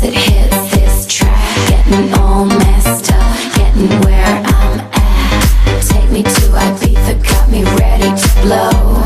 that hits this track. Getting all messed up, getting where I'm at. Take me to Ibiza, got me ready to blow.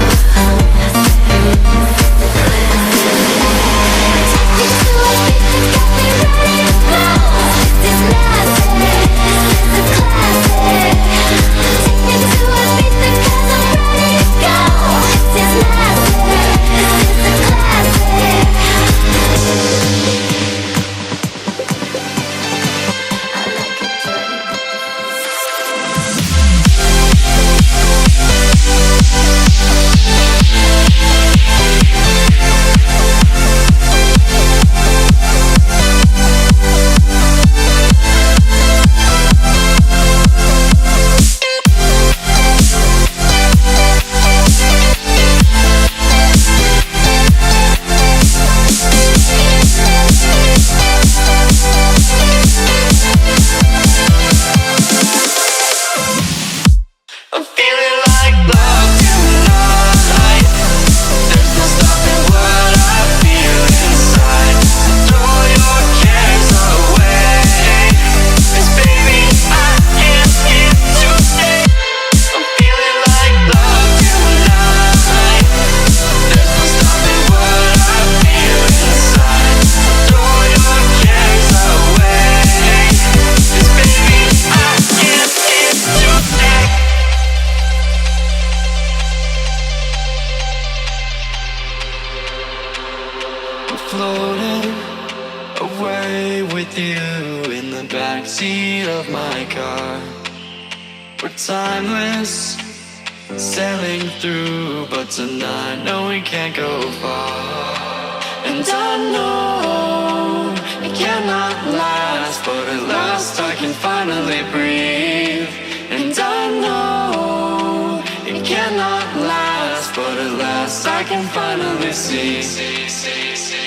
Floating away with you in the backseat of my car. We're timeless, sailing through, but tonight, no, we can't go far. And I know it cannot last, but at last I can finally breathe. And I know it cannot last, but at last I can finally see.